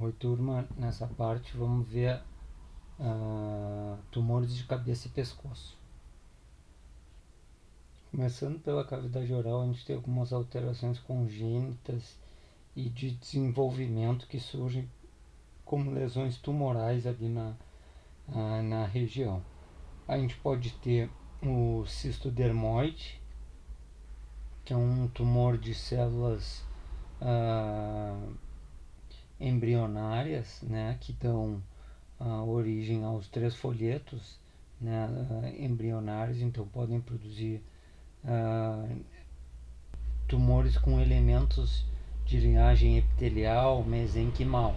Oi, turma. Nessa parte vamos ver tumores de cabeça e pescoço. Começando pela cavidade oral, a gente tem algumas alterações congênitas e de desenvolvimento que surgem como lesões tumorais ali na região. A gente pode ter o cistodermoide, que é um tumor de células ah, embrionárias, né, que dão origem aos três folhetos, né, embrionários, então podem produzir uh, tumores com elementos de linhagem epitelial, mesenquimal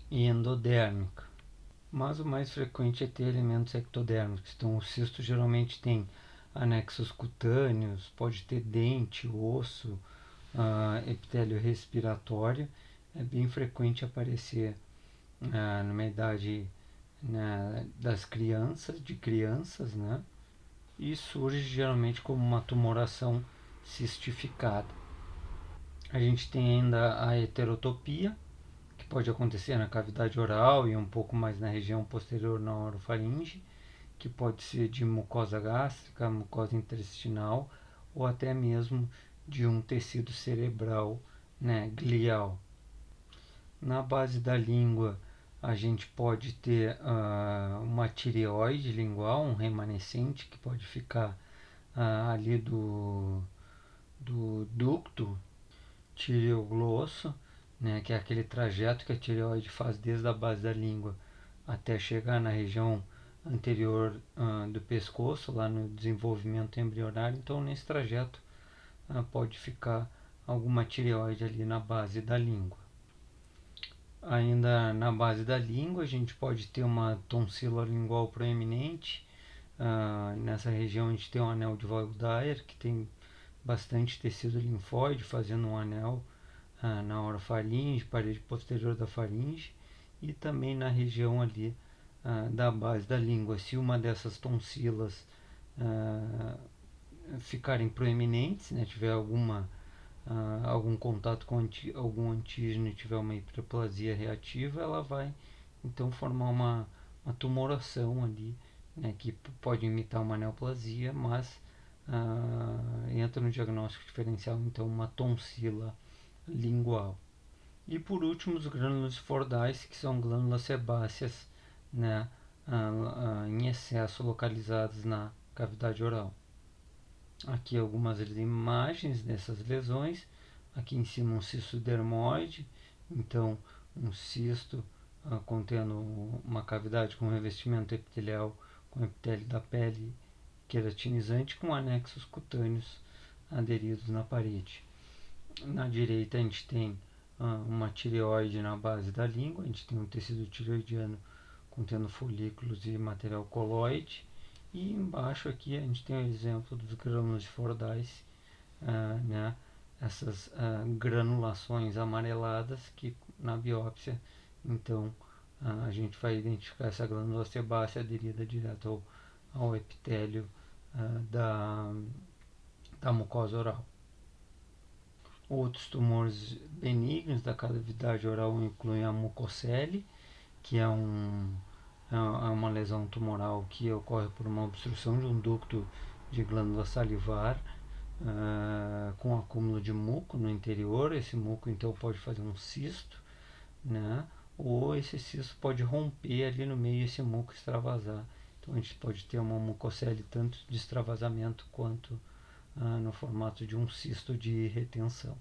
e endodérmica. Mas o mais frequente é ter elementos ectodérmicos. Então, o cisto geralmente tem anexos cutâneos, pode ter dente, osso, epitélio respiratório. É bem frequente aparecer numa idade, né, das crianças, de crianças, né? E surge geralmente como uma tumoração cistificada. A gente tem ainda a heterotopia, que pode acontecer na cavidade oral e um pouco mais na região posterior na orofaringe, que pode ser de mucosa gástrica, mucosa intestinal ou até mesmo de um tecido cerebral, né, glial. Na base da língua, a gente pode ter uma tireoide lingual, um remanescente que pode ficar ali do ducto tireoglosso, né, que é aquele trajeto que a tireoide faz desde a base da língua até chegar na região anterior do pescoço, lá no desenvolvimento embrionário. Então, nesse trajeto pode ficar alguma tireoide ali na base da língua. Ainda na base da língua, a gente pode ter uma tonsila lingual proeminente. Nessa região, a gente tem um anel de Waldeyer, que tem bastante tecido linfóide, fazendo um anel na orofaringe, parede posterior da faringe, e também na região ali da base da língua. Se uma dessas tonsilas ficarem proeminentes, né, tiver algum contato com algum antígeno e tiver uma hiperplasia reativa, ela vai então formar uma tumoração ali, né, que pode imitar uma neoplasia, mas entra no diagnóstico diferencial então uma tonsila lingual. E por último, os grânulos de Fordyce, que são glândulas sebáceas, né, em excesso localizadas na cavidade oral. Aqui algumas imagens dessas lesões. Aqui em cima um cisto dermoide, então um cisto contendo uma cavidade com revestimento epitelial com epitélio da pele queratinizante com anexos cutâneos aderidos na parede. Na direita a gente tem uma tireoide na base da língua, a gente tem um tecido tireoidiano contendo folículos e material coloide. E embaixo aqui a gente tem o exemplo dos grânulos de Fordyce, né? Essas granulações amareladas que na biópsia, então, a gente vai identificar essa glândula sebácea aderida direto ao epitélio da, da mucosa oral. Outros tumores benignos da cavidade oral incluem a mucocele, que é uma lesão tumoral que ocorre por uma obstrução de um ducto de glândula salivar com acúmulo de muco no interior. Esse muco então pode fazer um cisto, né? Ou esse cisto pode romper ali no meio e esse muco extravasar. Então a gente pode ter uma mucocele tanto de extravasamento quanto no formato de um cisto de retenção.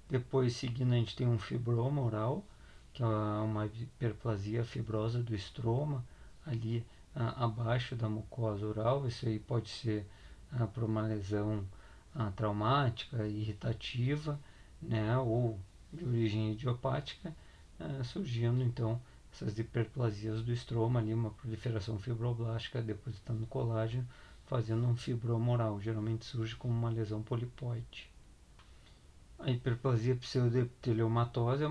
Depois, seguindo, a gente tem um fibroma oral, que é uma hiperplasia fibrosa do estroma, ali abaixo da mucosa oral. Isso aí pode ser por uma lesão traumática, irritativa, né, ou de origem idiopática, surgindo então essas hiperplasias do estroma, ali, uma proliferação fibroblástica depositando colágeno, fazendo um fibroma oral. Geralmente surge como uma lesão polipoide. A hiperplasia pseudoepiteliomatose é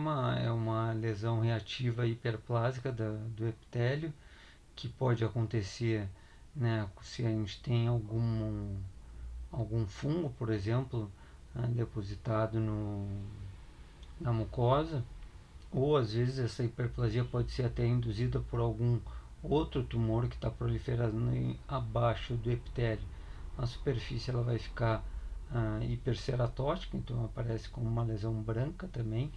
uma lesão reativa hiperplásica do epitélio, que pode acontecer, né, se a gente tem algum fungo, por exemplo, depositado na mucosa, ou às vezes essa hiperplasia pode ser até induzida por algum outro tumor que está proliferando abaixo do epitélio. A superfície ela vai ficar hiperceratótica, então aparece como uma lesão branca também,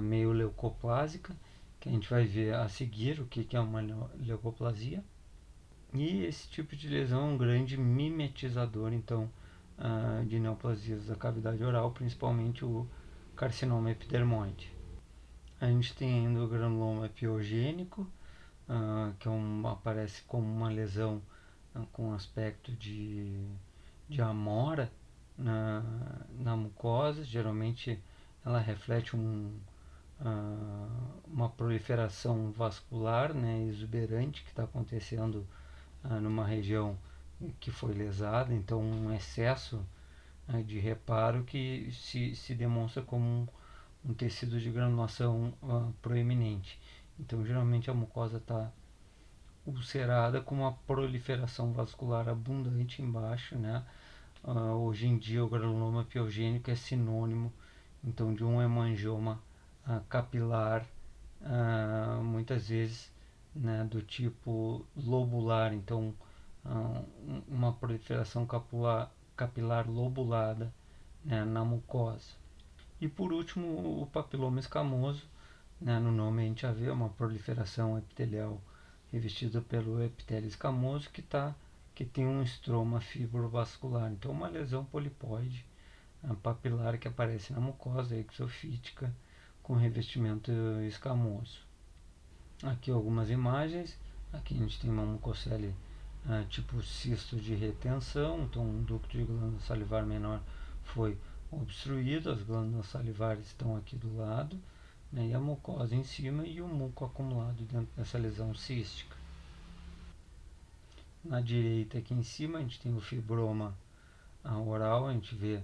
meio leucoplásica, que a gente vai ver a seguir o que é uma leucoplasia. E esse tipo de lesão é um grande mimetizador, então, de neoplasias da cavidade oral, principalmente o carcinoma epidermoide. A gente tem ainda o granuloma epiogênico, que aparece como uma lesão com aspecto de amora na mucosa. Geralmente ela reflete uma proliferação vascular, né, exuberante que está acontecendo numa região que foi lesada, então um excesso de reparo que se demonstra como um tecido de granulação proeminente. Então, geralmente a mucosa está ulcerada com uma proliferação vascular abundante embaixo, né? Hoje em dia o granuloma epiogênico é sinônimo então de um hemangioma capilar, muitas vezes, né, do tipo lobular, então uma proliferação capilar lobulada, né, na mucosa. E por último o papiloma escamoso, né, no nome a gente já vê uma proliferação epitelial revestida pelo epitélio escamoso que tem um estroma fibrovascular, então uma lesão polipóide papilar que aparece na mucosa exofítica com revestimento escamoso. Aqui algumas imagens. Aqui a gente tem uma mucocele tipo cisto de retenção, então um ducto de glândula salivar menor foi obstruído, as glândulas salivares estão aqui do lado, né, e a mucosa em cima e o muco acumulado dentro dessa lesão cística. Na direita aqui em cima a gente tem o fibroma oral, a gente vê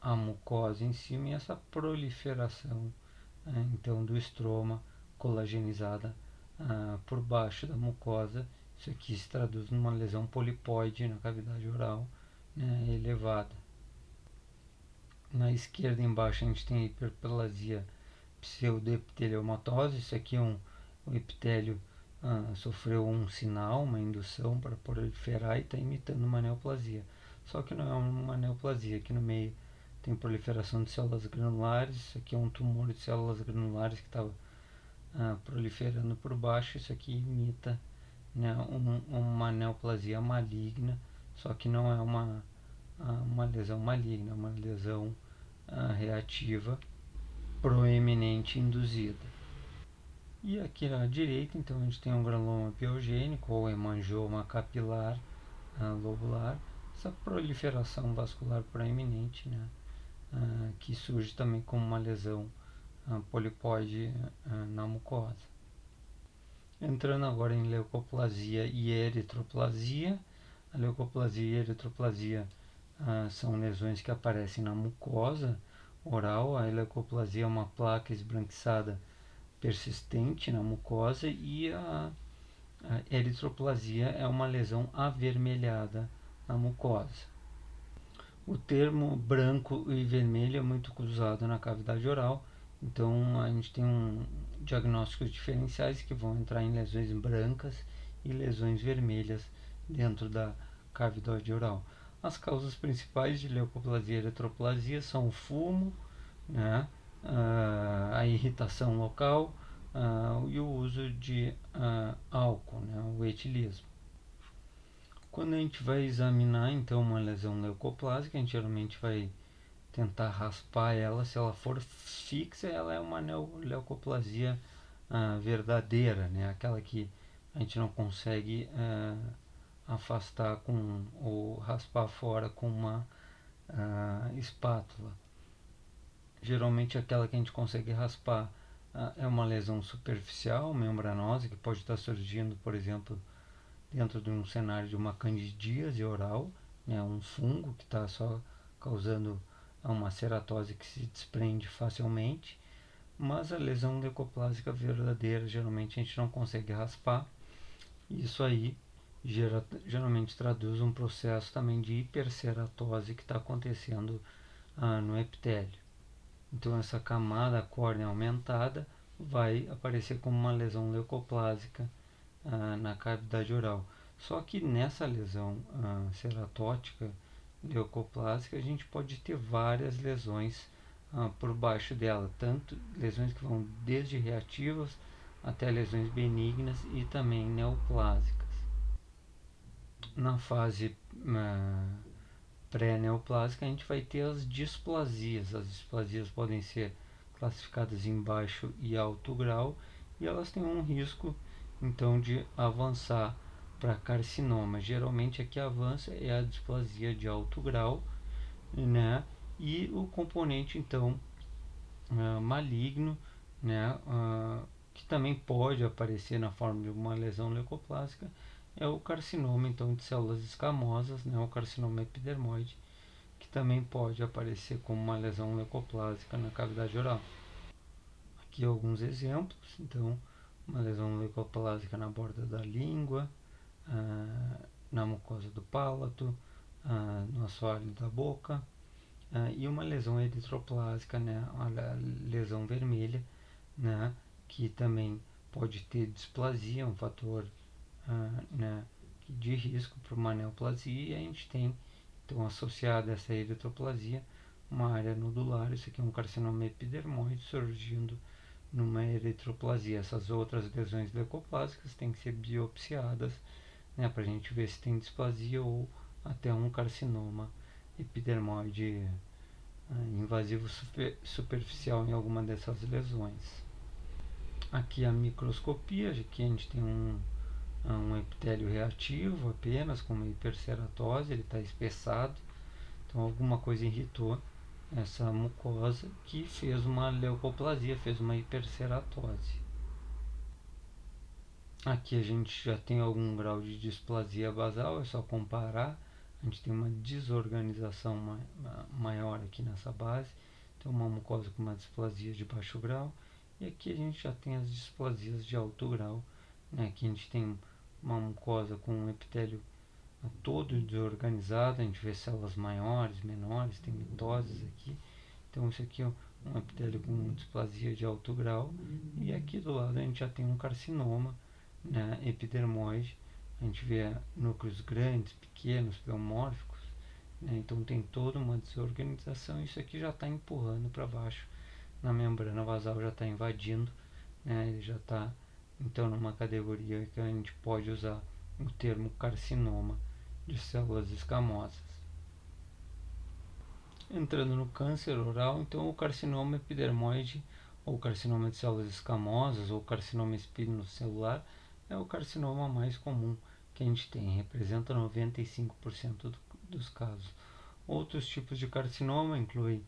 a mucosa em cima e essa proliferação, então do estroma colagenizada por baixo da mucosa. Isso aqui se traduz numa lesão polipóide na cavidade oral, né, elevada. Na esquerda embaixo a gente tem a hiperplasia pseudoepiteliomatose. Isso aqui é o epitélio sofreu um sinal, uma indução para proliferar e está imitando uma neoplasia. Só que não é uma neoplasia. Aqui no meio tem proliferação de células granulares. Isso aqui é um tumor de células granulares que estava proliferando por baixo. Isso aqui imita, né, uma neoplasia maligna, só que não é uma lesão maligna, é uma lesão reativa proeminente induzida. E aqui à direita, então, a gente tem um granuloma epiogênico ou hemangioma capilar lobular, essa proliferação vascular proeminente, né, que surge também como uma lesão polipóide na mucosa. Entrando agora em leucoplasia e eritroplasia. A leucoplasia e a eritroplasia são lesões que aparecem na mucosa oral. A leucoplasia é uma placa esbranquiçada persistente na mucosa e a eritroplasia é uma lesão avermelhada na mucosa. O termo branco e vermelho é muito usado na cavidade oral, então a gente tem diagnósticos diferenciais que vão entrar em lesões brancas e lesões vermelhas dentro da cavidade oral. As causas principais de leucoplasia e eritroplasia são o fumo, né, a irritação local e o uso de álcool, né, o etilismo. Quando a gente vai examinar então uma lesão leucoplásica, a gente geralmente vai tentar raspar ela. Se ela for fixa, ela é uma leucoplasia verdadeira, né? Aquela que a gente não consegue afastar ou raspar fora com uma espátula. Geralmente aquela que a gente consegue raspar é uma lesão superficial, membranosa, que pode estar surgindo, por exemplo, dentro de um cenário de uma candidíase oral, né, um fungo que está só causando uma ceratose que se desprende facilmente, mas a lesão leucoplásica verdadeira geralmente a gente não consegue raspar. Isso aí geralmente traduz um processo também de hiperceratose que está acontecendo no epitélio. Então essa camada córnea aumentada vai aparecer como uma lesão leucoplásica na cavidade oral. Só que nessa lesão ceratótica leucoplásica, a gente pode ter várias lesões por baixo dela, tanto lesões que vão desde reativas até lesões benignas e também neoplásicas. Na fase pré-neoplásica, a gente vai ter as displasias. As displasias podem ser classificadas em baixo e alto grau e elas têm um risco então de avançar para carcinoma. Geralmente a que avança é a displasia de alto grau, né? E o componente então maligno, né? Que também pode aparecer na forma de uma lesão leucoplásica é o carcinoma então de células escamosas, né? O carcinoma epidermoide, que também pode aparecer como uma lesão leucoplásica na cavidade oral. Aqui alguns exemplos, então, uma lesão leucoplásica na borda da língua, na mucosa do palato, no assoalho da boca, e uma lesão eritroplásica, né, a lesão vermelha, né, que também pode ter displasia, um fator né, de risco para uma neoplasia, e a gente tem então associada a essa eritroplasia uma área nodular. Isso aqui é um carcinoma epidermoide surgindo numa eritroplasia. Essas outras lesões leucoplásicas têm que ser biopsiadas, né, para a gente ver se tem displasia ou até um carcinoma epidermoide invasivo superficial em alguma dessas lesões. Aqui a microscopia, aqui a gente tem um epitélio reativo apenas, com uma hiperceratose, ele está espessado, então alguma coisa irritou essa mucosa que fez uma leucoplasia, fez uma hiperceratose. Aqui a gente já tem algum grau de displasia basal, é só comparar. A gente tem uma desorganização maior aqui nessa base, então uma mucosa com uma displasia de baixo grau. E aqui a gente já tem as displasias de alto grau, né? Aqui a gente tem uma mucosa com um epitélio todo desorganizado, a gente vê células maiores, menores, tem mitoses aqui. Então isso aqui é um epitélio com displasia de alto grau. E aqui do lado a gente já tem um carcinoma, né, epidermoide. A gente vê núcleos grandes, pequenos, pleomórficos, né, então tem toda uma desorganização. Isso aqui já está empurrando para baixo na membrana basal, já está invadindo, né, ele já está então numa categoria que a gente pode usar o termo carcinoma de células escamosas. Entrando no câncer oral, então o carcinoma epidermoide, ou carcinoma de células escamosas, ou carcinoma espinocelular, é o carcinoma mais comum que a gente tem, representa 95% dos casos. Outros tipos de carcinoma incluem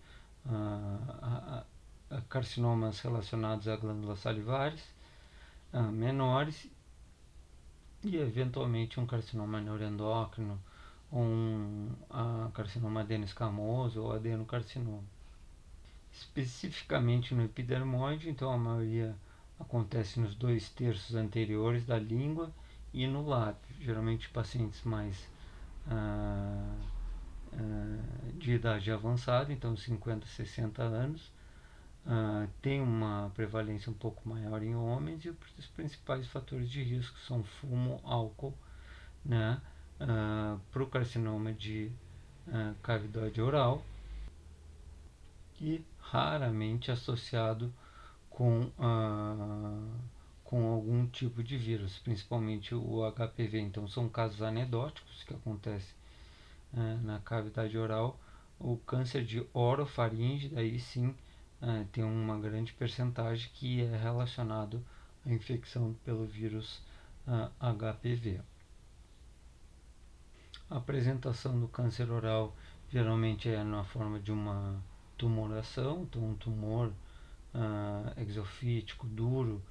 carcinomas relacionados a glândulas salivares, menores, e eventualmente um carcinoma neuroendócrino, ou um carcinoma adenoescamoso ou adenocarcinoma. Especificamente no epidermoide, então a maioria acontece nos 2/3 anteriores da língua e no lábio. Geralmente pacientes mais de idade avançada, então 50, 60 anos, tem uma prevalência um pouco maior em homens, e os principais fatores de risco são fumo, álcool, né, para o carcinoma de cavidade oral, e raramente associado com, com algum tipo de vírus, principalmente o HPV. Então são casos anedóticos que acontecem na cavidade oral. O câncer de orofaringe, daí sim, tem uma grande percentagem que é relacionado à infecção pelo vírus HPV. A apresentação do câncer oral geralmente é na forma de uma tumoração, então um tumor exofítico duro,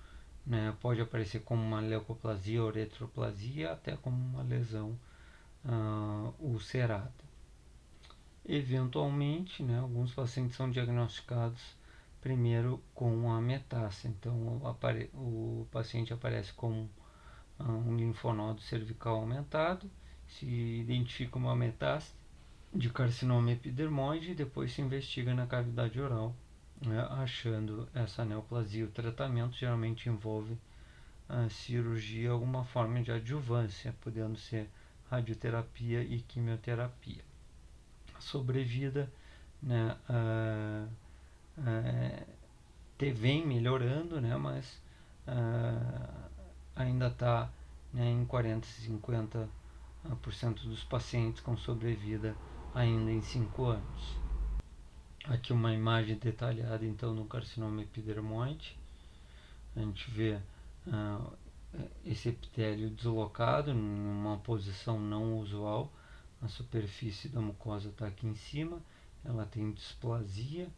né, pode aparecer como uma leucoplasia ou eritroplasia, até como uma lesão ulcerada. Eventualmente, né, alguns pacientes são diagnosticados primeiro com a metástase, então o paciente aparece com um linfonodo cervical aumentado, se identifica uma metástase de carcinoma epidermoide e depois se investiga na cavidade oral achando essa neoplasia. O tratamento geralmente envolve a cirurgia, alguma forma de adjuvância, podendo ser radioterapia e quimioterapia. A sobrevida, né, vem melhorando, né, mas ainda está, né, em 40 a 50% dos pacientes com sobrevida ainda em 5 anos. Aqui uma imagem detalhada então no carcinoma epidermoide. A gente vê esse epitélio deslocado em uma posição não usual. A superfície da mucosa está aqui em cima, ela tem displasia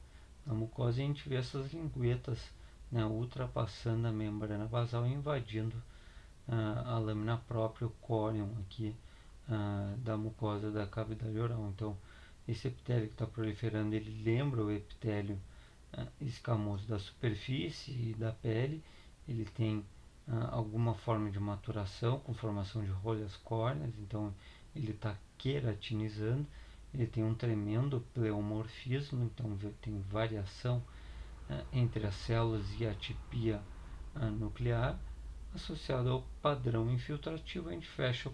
na mucosa e a gente vê essas linguetas, né, ultrapassando a membrana basal e invadindo a lâmina própria, o córeon aqui da mucosa da cavidade oral. Então, esse epitélio que está proliferando, ele lembra o epitélio escamoso da superfície e da pele. Ele tem alguma forma de maturação com formação de rolhas córneas, então ele está queratinizando. Ele tem um tremendo pleomorfismo, então tem variação entre as células e a atipia nuclear. Associado ao padrão infiltrativo, a gente fecha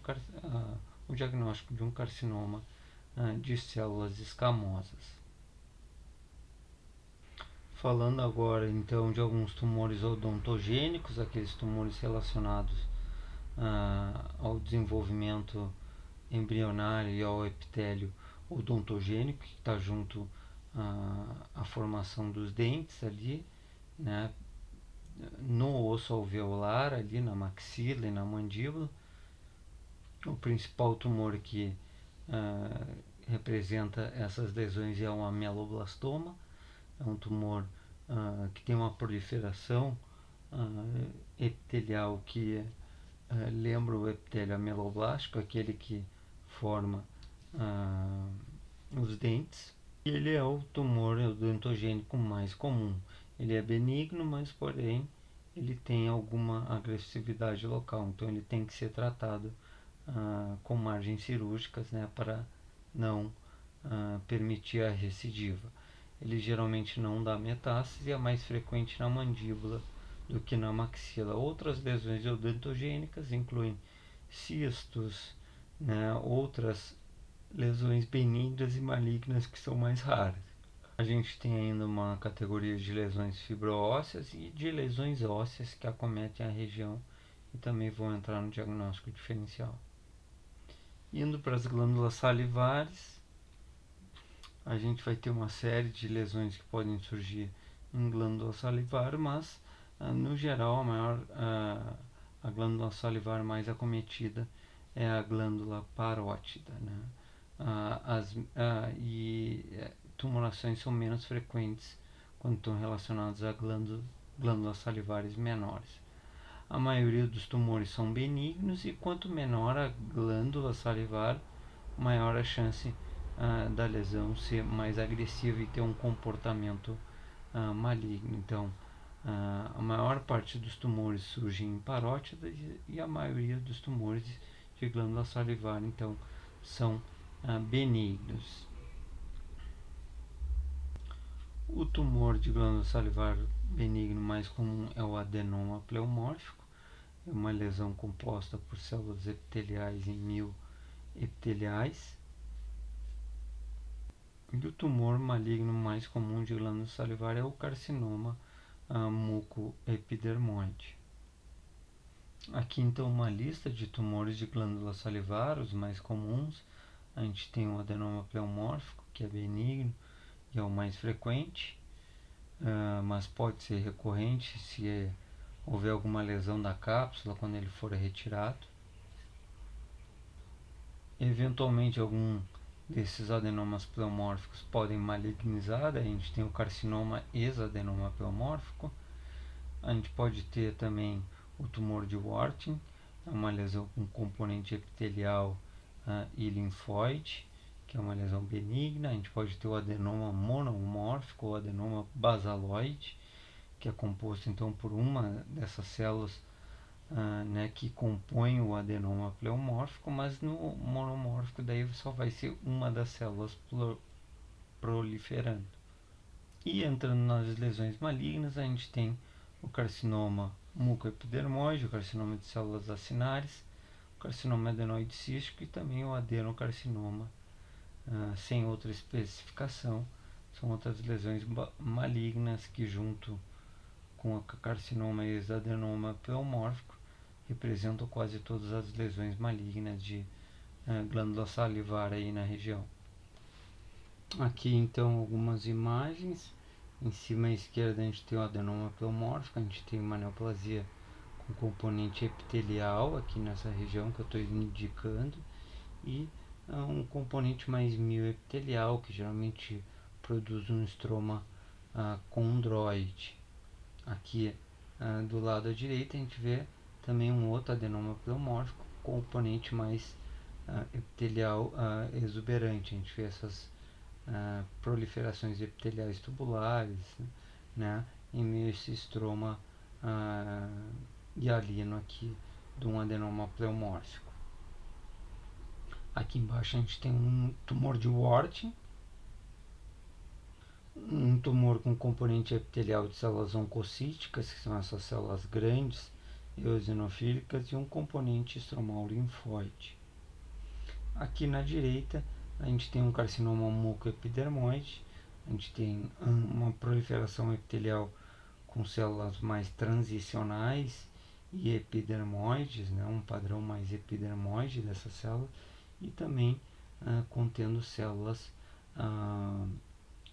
o diagnóstico de um carcinoma de células escamosas. Falando agora então de alguns tumores odontogênicos, aqueles tumores relacionados ao desenvolvimento embrionário e ao epitélio odontogênico, que está junto à formação dos dentes ali, né, no osso alveolar, ali na maxila e na mandíbula. O principal tumor que representa essas lesões é o ameloblastoma. É um tumor que tem uma proliferação epitelial que lembra o epitélio ameloblástico, aquele que forma os dentes. E ele é o tumor odontogênico mais comum. Ele é benigno, mas porém ele tem alguma agressividade local, então ele tem que ser tratado com margens cirúrgicas, né, para não permitir a recidiva. Ele geralmente não dá metástase e é mais frequente na mandíbula do que na maxila. Outras lesões odontogênicas incluem cistos, né, outras lesões benignas e malignas que são mais raras. A gente tem ainda uma categoria de lesões fibroósseas e de lesões ósseas que acometem a região e também vão entrar no diagnóstico diferencial. Indo para as glândulas salivares, a gente vai ter uma série de lesões que podem surgir em glândula salivar, mas no geral a glândula salivar mais acometida é a glândula parótida, né? Tumorações são menos frequentes quando estão relacionadas a glândulas salivares menores. A maioria dos tumores são benignos e quanto menor a glândula salivar, maior a chance da lesão ser mais agressiva e ter um comportamento maligno. Então, a maior parte dos tumores surgem em parótida e a maioria dos tumores de glândula salivar, então, são benignos. O tumor de glândula salivar benigno mais comum é o adenoma pleomórfico. É uma lesão composta por células epiteliais em mil epiteliais. E o tumor maligno mais comum de glândula salivar é o carcinoma mucoepidermoide. Aqui então uma lista de tumores de glândula salivar, os mais comuns. A gente tem o adenoma pleomórfico, que é benigno e é o mais frequente, mas pode ser recorrente se houver alguma lesão da cápsula quando ele for retirado. Eventualmente algum desses adenomas pleomórficos podem malignizar, daí a gente tem o carcinoma exadenoma pleomórfico. A gente pode ter também o tumor de Warthin, é uma lesão com componente epitelial e linfóide, que é uma lesão benigna. A gente pode ter o adenoma monomórfico ou adenoma basaloide, que é composto então por uma dessas células né, que compõem o adenoma pleomórfico, mas no monomórfico daí só vai ser uma das células proliferando. E entrando nas lesões malignas, a gente tem o carcinoma mucoepidermoide, o carcinoma de células acinares, o carcinoma adenoide cístico e também o adenocarcinoma, sem outra especificação. São outras lesões malignas que, junto com o carcinoma exadenoma pleomórfico, representam quase todas as lesões malignas de glândula salivar aí na região. Aqui então algumas imagens. Em cima à esquerda a gente tem o adenoma pleomórfico, a gente tem uma neoplasia com componente epitelial aqui nessa região que eu estou indicando, e um componente mais mioepitelial que geralmente produz um estroma condroide. Aqui do lado à direita a gente vê também um outro adenoma pleomórfico com componente mais epitelial exuberante. A gente vê essas proliferações epiteliais tubulares, né, em meio a esse estroma hialino aqui de um adenoma pleomórfico. Aqui embaixo a gente tem um tumor de Wart, um tumor com componente epitelial de células oncocíticas, que são essas células grandes eosinofílicas, e um componente estromal linfóide. Aqui na direita a gente tem um carcinoma mucoepidermoide, a gente tem uma proliferação epitelial com células mais transicionais e epidermoides, né, um padrão mais epidermoide dessa célula, e também contendo células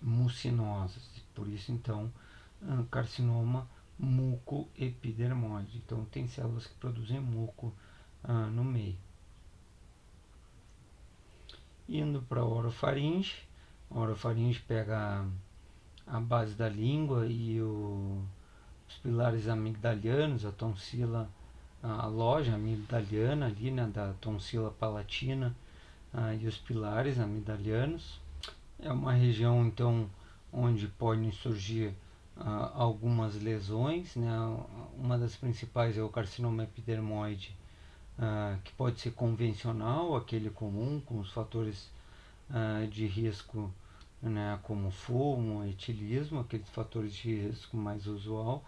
mucinosas, por isso então carcinoma mucoepidermoide. Então tem células que produzem muco no meio. Indo para a orofaringe, a orofaringe pega a base da língua e os pilares amigdalianos, a tonsila, a loja amigdaliana ali, né, da tonsila palatina e os pilares amigdalianos. É uma região então onde podem surgir algumas lesões, né? Uma das principais é o carcinoma epidermoide, que pode ser convencional, aquele comum, com os fatores de risco, né, como fumo, etilismo, aqueles fatores de risco mais usual,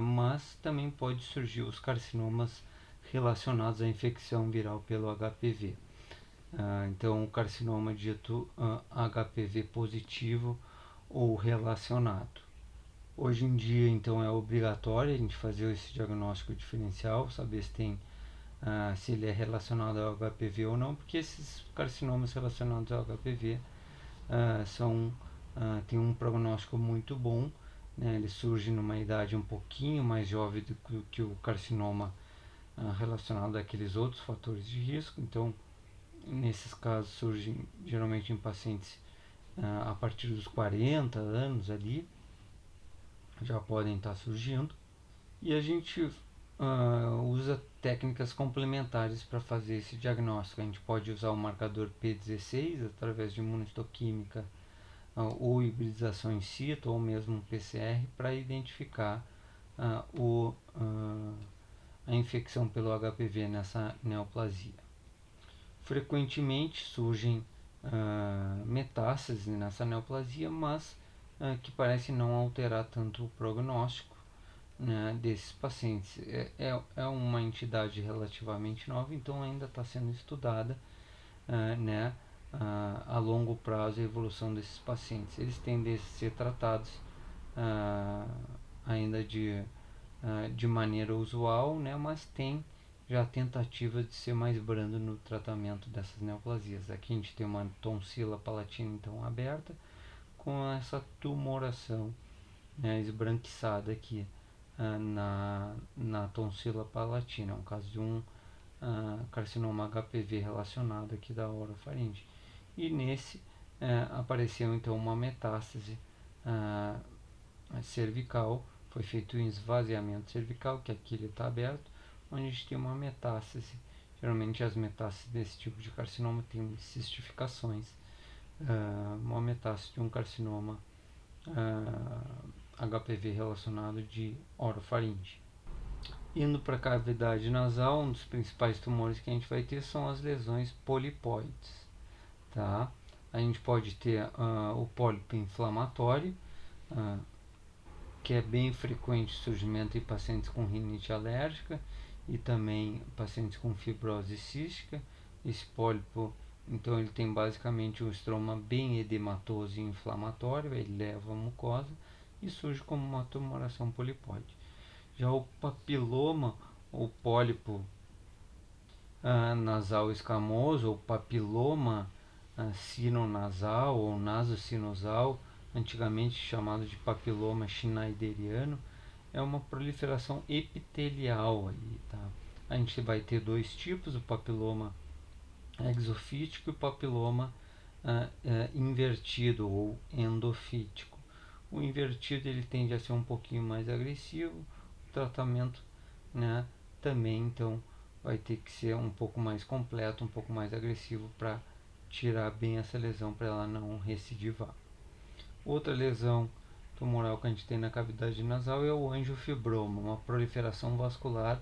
mas também pode surgir os carcinomas relacionados à infecção viral pelo HPV. Então, o carcinoma dito HPV positivo ou relacionado. Hoje em dia, então, é obrigatório a gente fazer esse diagnóstico diferencial, saber se tem se ele é relacionado ao HPV ou não, porque esses carcinomas relacionados ao HPV têm um prognóstico muito bom, né? Ele surge numa idade um pouquinho mais jovem do que o carcinoma relacionado àqueles outros fatores de risco. Então, nesses casos surgem geralmente em pacientes a partir dos 40 anos ali, já podem estar surgindo, e a gente usa técnicas complementares para fazer esse diagnóstico. A gente pode usar o marcador P16 através de imunistoquímica ou hibridização in situ, ou mesmo PCR, para identificar a infecção pelo HPV nessa neoplasia. Frequentemente surgem metástases nessa neoplasia, mas que parecem não alterar tanto o prognóstico, né, desses pacientes. É uma entidade relativamente nova, então ainda está sendo estudada, né, a longo prazo a evolução desses pacientes. Eles tendem a ser tratados ainda de maneira usual, né, mas tem já tentativa de ser mais brando no tratamento dessas neoplasias. Aqui a gente tem uma tonsila palatina então aberta, com essa tumoração, né, esbranquiçada aqui na tonsila palatina. É um caso de um carcinoma HPV relacionado aqui da orofaringe. E nesse apareceu então uma metástase cervical, foi feito um esvaziamento cervical, que aqui ele está aberto, onde a gente tem uma metástase. Geralmente as metástases desse tipo de carcinoma têm cistificações, uma metástase de um carcinoma HPV relacionado de orofaringe. Indo para a cavidade nasal, um dos principais tumores que a gente vai ter são as lesões polipoides. Tá? A gente pode ter o pólipo inflamatório, que é bem frequente o surgimento em pacientes com rinite alérgica e também pacientes com fibrose cística. Esse pólipo, então, ele tem basicamente um estroma bem edematoso e inflamatório, ele leva a mucosa e surge como uma tumoração polipóide. Já o papiloma, ou pólipo nasal escamoso, ou papiloma sinonasal ou nasosinusal, antigamente chamado de papiloma schneideriano, é uma proliferação epitelial aí, tá? A gente vai ter dois tipos, o papiloma exofítico e o papiloma invertido ou endofítico. O invertido ele tende a ser um pouquinho mais agressivo, o tratamento, né, também então vai ter que ser um pouco mais completo, um pouco mais agressivo para tirar bem essa lesão para ela não recidivar. Outra lesão tumoral que a gente tem na cavidade nasal é o angiofibroma, uma proliferação vascular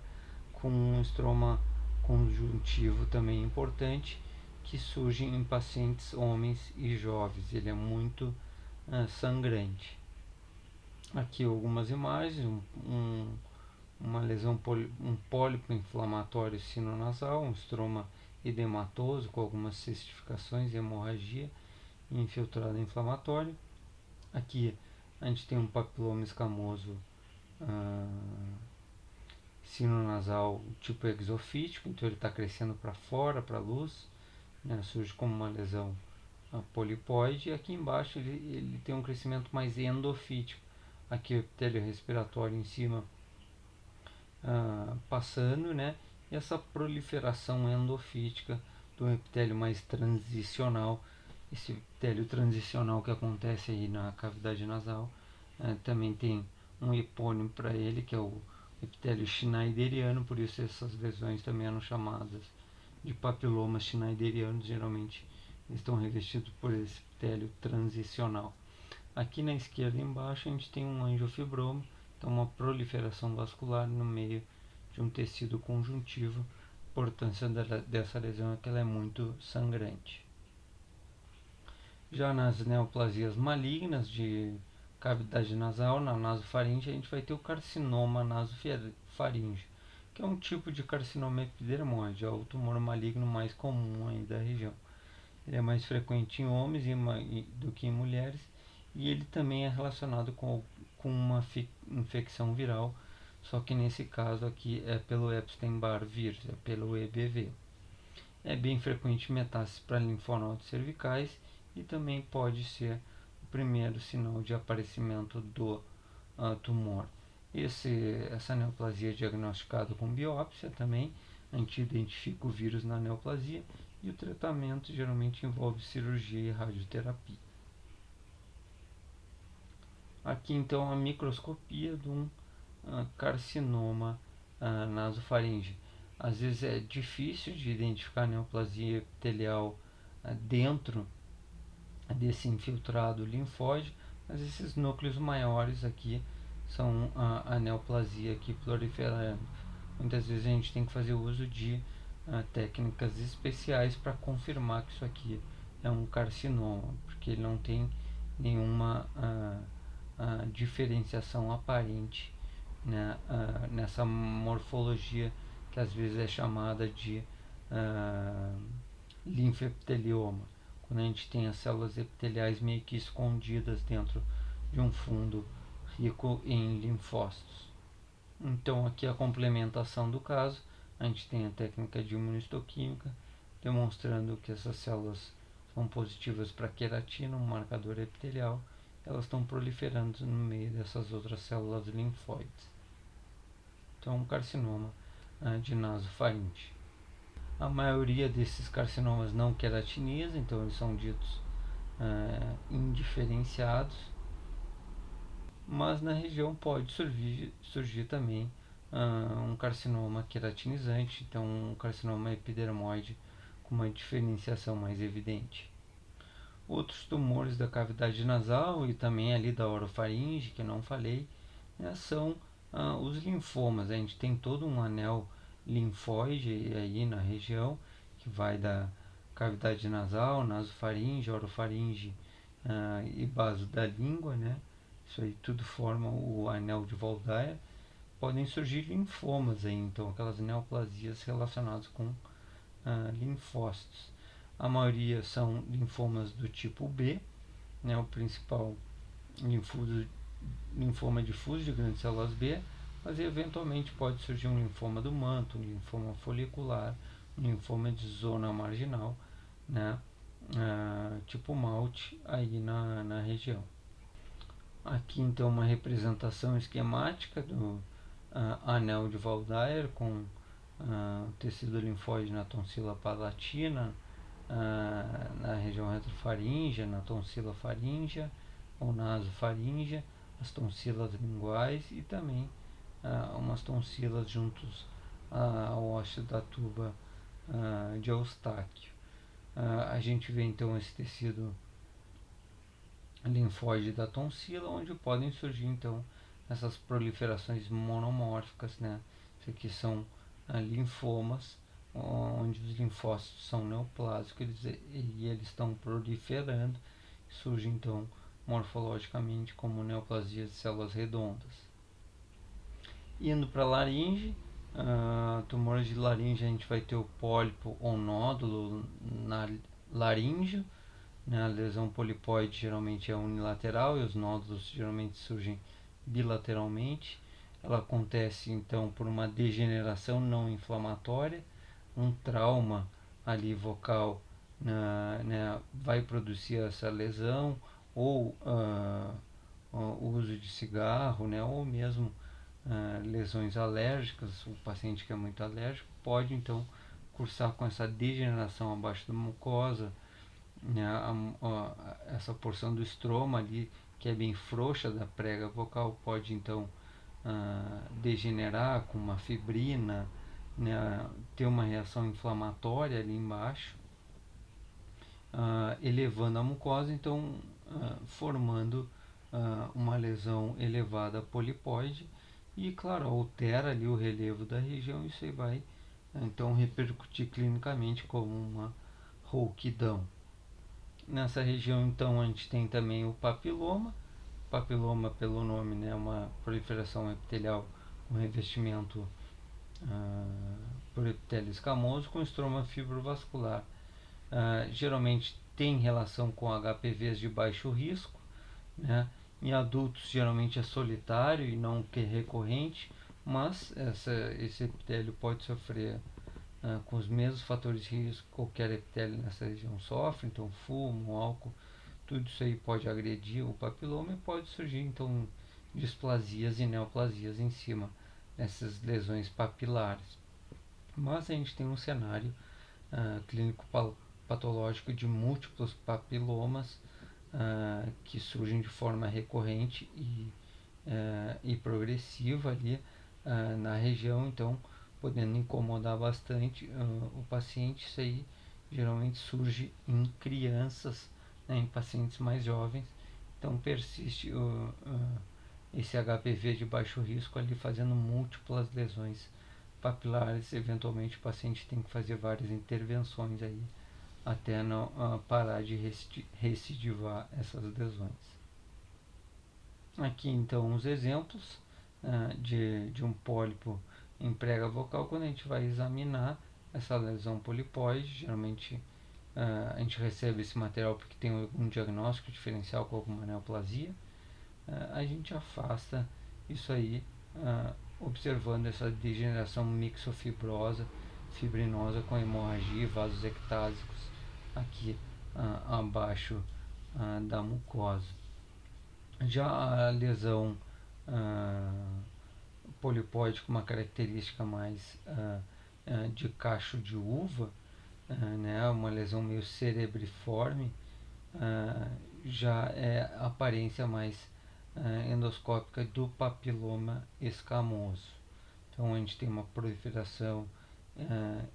com um estroma conjuntivo também importante, que surge em pacientes homens e jovens. Ele é muito sangrante. Aqui algumas imagens, uma lesão, um pólipo inflamatório sinonasal, um estroma edematoso com algumas cistificações e hemorragia infiltrado inflamatório. Aqui a gente tem um papiloma escamoso sinonasal tipo exofítico, então ele está crescendo para fora, para a luz, né, surge como uma lesão polipóide. E aqui embaixo ele tem um crescimento mais endofítico. Aqui o epitélio respiratório em cima passando, né? E essa proliferação endofítica do epitélio mais transicional, esse epitélio transicional que acontece aí na cavidade nasal, também tem um epônimo para ele, que é o epitélio schneideriano, por isso essas lesões também eram chamadas de papilomas schneiderianos, geralmente estão revestidos por esse epitélio transicional. Aqui na esquerda embaixo a gente tem um angiofibroma, então uma proliferação vascular no meio de um tecido conjuntivo. A importância dessa lesão é que ela é muito sangrante. Já nas neoplasias malignas de cavidade nasal, na nasofaringe, a gente vai ter o carcinoma nasofaringe, que é um tipo de carcinoma epidermoide, é o tumor maligno mais comum aí da região. Ele é mais frequente em homens do que em mulheres, e ele também é relacionado com uma infecção viral, só que nesse caso aqui é pelo Epstein-Barr vírus, é pelo EBV. É bem frequente metástase para linfonodos cervicais e também pode ser o primeiro sinal de aparecimento do tumor. Essa neoplasia é diagnosticada com biópsia também, a gente identifica o vírus na neoplasia e o tratamento geralmente envolve cirurgia e radioterapia. Aqui então a microscopia de um carcinoma nasofaringe. Às vezes é difícil de identificar a neoplasia epitelial dentro desse infiltrado linfóide, mas esses núcleos maiores aqui são a neoplasia aqui proliferando. Muitas vezes a gente tem que fazer uso de técnicas especiais para confirmar que isso aqui é um carcinoma, porque ele não tem nenhuma diferenciação aparente, né, nessa morfologia que às vezes é chamada de linfoepitelioma, quando a gente tem as células epiteliais meio que escondidas dentro de um fundo rico em linfócitos. Então aqui a complementação do caso, a gente tem a técnica de imunistoquímica, demonstrando que essas células são positivas para queratina, um marcador epitelial, elas estão proliferando no meio dessas outras células linfóides. Então um carcinoma de nasofaringe. A maioria desses carcinomas não queratiniza, então eles são ditos indiferenciados, mas na região pode surgir também um carcinoma queratinizante, então um carcinoma epidermoide com uma diferenciação mais evidente. Outros tumores da cavidade nasal e também ali da orofaringe, que eu não falei, né, são os linfomas. A gente tem todo um anel linfóide aí na região, que vai da cavidade nasal, nasofaringe, orofaringe e base da língua, né? isso aí tudo forma o anel de Waldeyer. Podem surgir linfomas aí, então aquelas neoplasias relacionadas com linfócitos. A maioria são linfomas do tipo B, né, o principal linfoma difuso de grandes células B, mas eventualmente pode surgir um linfoma do manto, um linfoma folicular, um linfoma de zona marginal, né, tipo malte aí na região. Aqui então uma representação esquemática do anel de Waldeyer com tecido linfóide na tonsila palatina, na região retrofaríngea, na tonsila faríngea ou nasofaríngea, as tonsilas linguais e também umas tonsilas juntos ao ósseo da tuba de Eustáquio. A gente vê então esse tecido linfóide da tonsila, onde podem surgir então essas proliferações monomórficas, né? Isso aqui são linfomas, onde os linfócitos são neoplásicos e eles estão proliferando, surge então morfologicamente como neoplasias de células redondas. Indo para a laringe, tumores de laringe, a gente vai ter o pólipo ou nódulo na laringe, né? A lesão polipóide geralmente é unilateral e os nódulos geralmente surgem bilateralmente. Ela acontece então por uma degeneração não inflamatória, um trauma ali vocal, né, vai produzir essa lesão, ou o uso de cigarro, né, ou mesmo lesões alérgicas. O paciente que é muito alérgico pode então cursar com essa degeneração abaixo da mucosa, né, essa porção do estroma ali que é bem frouxa da prega vocal pode então degenerar com uma fibrina, né, ter uma reação inflamatória ali embaixo, elevando a mucosa, então formando uma lesão elevada polipoide e, claro, altera ali o relevo da região. Isso aí vai então repercutir clinicamente como uma rouquidão. Nessa região então a gente tem também o papiloma. Papiloma, pelo nome, né, é uma proliferação epitelial com revestimento por epitélio escamoso com estroma fibrovascular. Geralmente tem relação com HPVs de baixo risco, né? Em adultos geralmente é solitário e não que recorrente, mas esse epitélio pode sofrer com os mesmos fatores de risco que qualquer epitélio nessa região sofre, então fumo, álcool, tudo isso aí pode agredir o papiloma e pode surgir então displasias e neoplasias em cima dessas lesões papilares. Mas a gente tem um cenário clínico patológico de múltiplos papilomas que surgem de forma recorrente e progressiva ali na região, então podendo incomodar bastante o paciente. Isso aí geralmente surge em crianças, né, em pacientes mais jovens, então persiste esse HPV de baixo risco ali fazendo múltiplas lesões papilares. Eventualmente o paciente tem que fazer várias intervenções aí até não parar de recidivar essas lesões. Aqui então os exemplos de um pólipo em prega vocal. Quando a gente vai examinar essa lesão polipoide, geralmente a gente recebe esse material porque tem algum diagnóstico diferencial com alguma neoplasia. A gente afasta isso aí, observando essa degeneração mixofibrosa, fibrinosa com hemorragia e vasos ectásicos aqui abaixo da mucosa. Já a lesão polipóide com uma característica mais de cacho de uva, né, uma lesão meio cerebriforme, já é a aparência mais endoscópica do papiloma escamoso. Então a gente tem uma proliferação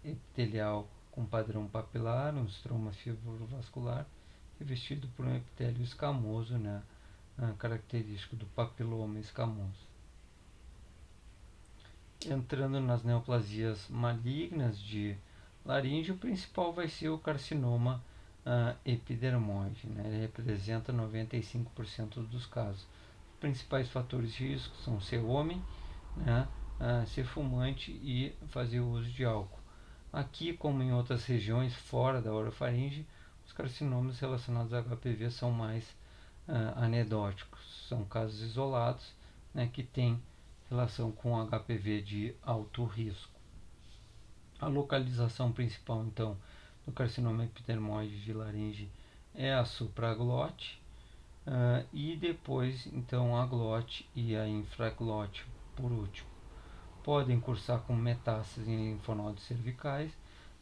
epitelial com padrão papilar, um estroma fibrovascular revestido por um epitélio escamoso, né, característico do papiloma escamoso. Entrando nas neoplasias malignas de laringe, o principal vai ser o carcinoma epidermoide, né? Ele representa 95% dos casos. principais fatores de risco são ser homem, né, ser fumante e fazer uso de álcool. Aqui, como em outras regiões fora da orofaringe, os carcinomas relacionados a HPV são mais anedóticos, são casos isolados, né, que têm relação com HPV de alto risco. A localização principal, então, do carcinoma epidermoide de laringe é a supraglote, e depois, então, a glote e a infraglote, por último. Podem cursar com metástases em linfonodos cervicais.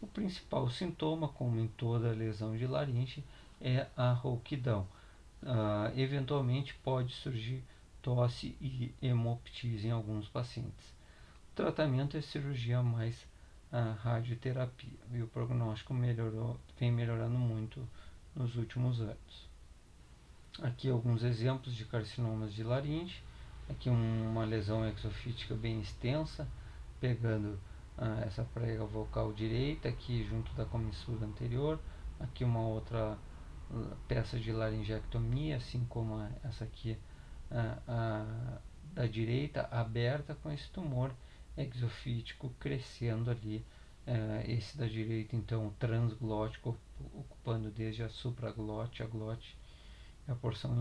O principal sintoma, como em toda lesão de laringe, é a rouquidão. Eventualmente pode surgir tosse e hemoptise em alguns pacientes. O tratamento é cirurgia mais radioterapia, e o prognóstico vem melhorando muito nos últimos anos. Aqui alguns exemplos de carcinomas de laringe. Aqui uma lesão exofítica bem extensa, pegando essa prega vocal direita aqui junto da comissura anterior. Aqui uma outra peça de laringectomia, assim como essa aqui da direita, aberta com esse tumor exofítico crescendo ali. Esse da direita, então, transglótico, ocupando desde a supraglote, a glote, a porção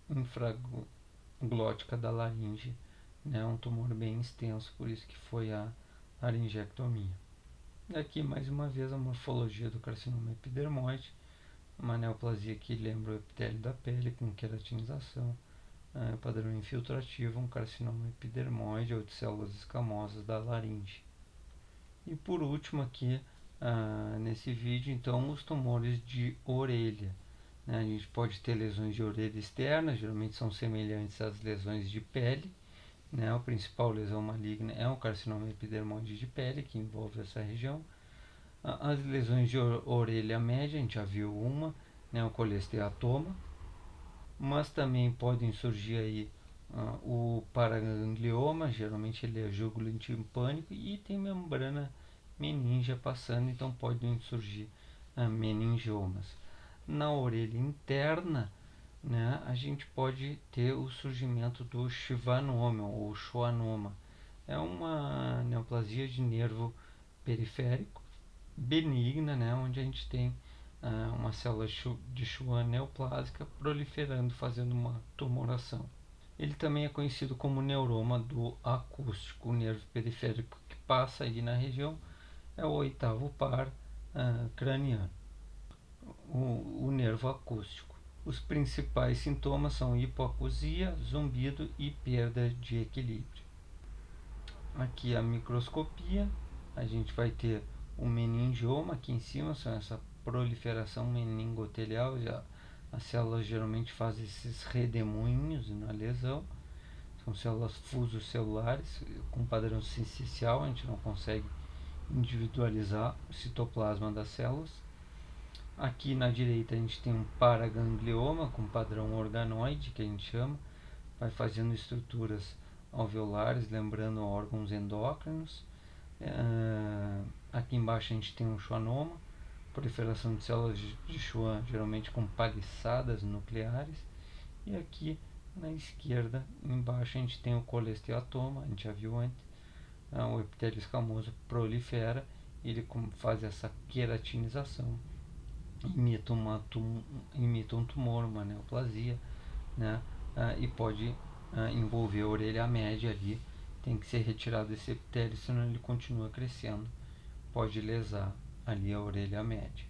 infraglótica da laringe, né? Um tumor bem extenso, por isso que foi a laringectomia. Aqui mais uma vez a morfologia do carcinoma epidermoide, uma neoplasia que lembra o epitélio da pele com queratinização, padrão infiltrativo, um carcinoma epidermoide ou de células escamosas da laringe. E por último aqui nesse vídeo, então, os tumores de orelha. A gente pode ter lesões de orelha externa, geralmente são semelhantes às lesões de pele, né? A principal lesão maligna é o carcinoma epidermoide de pele, que envolve essa região. As lesões de orelha média, a gente já viu uma, né? O colesteatoma, mas também podem surgir aí o paraganglioma, geralmente ele é jugulo-timpânico, e tem membrana meníngea passando, então podem surgir meningiomas. Na orelha interna, né, a gente pode ter o surgimento do schwannoma ou schwannoma. É uma neoplasia de nervo periférico benigna, né, onde a gente tem uma célula de Schwann neoplásica proliferando, fazendo uma tumoração. Ele também é conhecido como neuroma do acústico. O nervo periférico que passa aí na região é o oitavo par craniano, o nervo acústico. Os principais sintomas são hipoacusia, zumbido e perda de equilíbrio. Aqui a microscopia, a gente vai ter o meningioma aqui em cima, são essa proliferação meningotelial. As células geralmente fazem esses redemoinhos na lesão. São células fusocelulares com padrão sensicial, a gente não consegue individualizar o citoplasma das células. Aqui na direita a gente tem um paraganglioma com padrão organoide, que a gente chama, vai fazendo estruturas alveolares, lembrando órgãos endócrinos. Aqui embaixo a gente tem um schwannoma, proliferação de células de Schwann, geralmente com paliçadas nucleares. E aqui na esquerda, embaixo, a gente tem o colesteatoma, a gente já viu antes. O epitélio escamoso prolifera, ele faz essa queratinização, imita um tumor, uma neoplasia, né? E pode envolver a orelha média ali. Tem que ser retirado esse epitélio, senão ele continua crescendo, pode lesar ali a orelha média.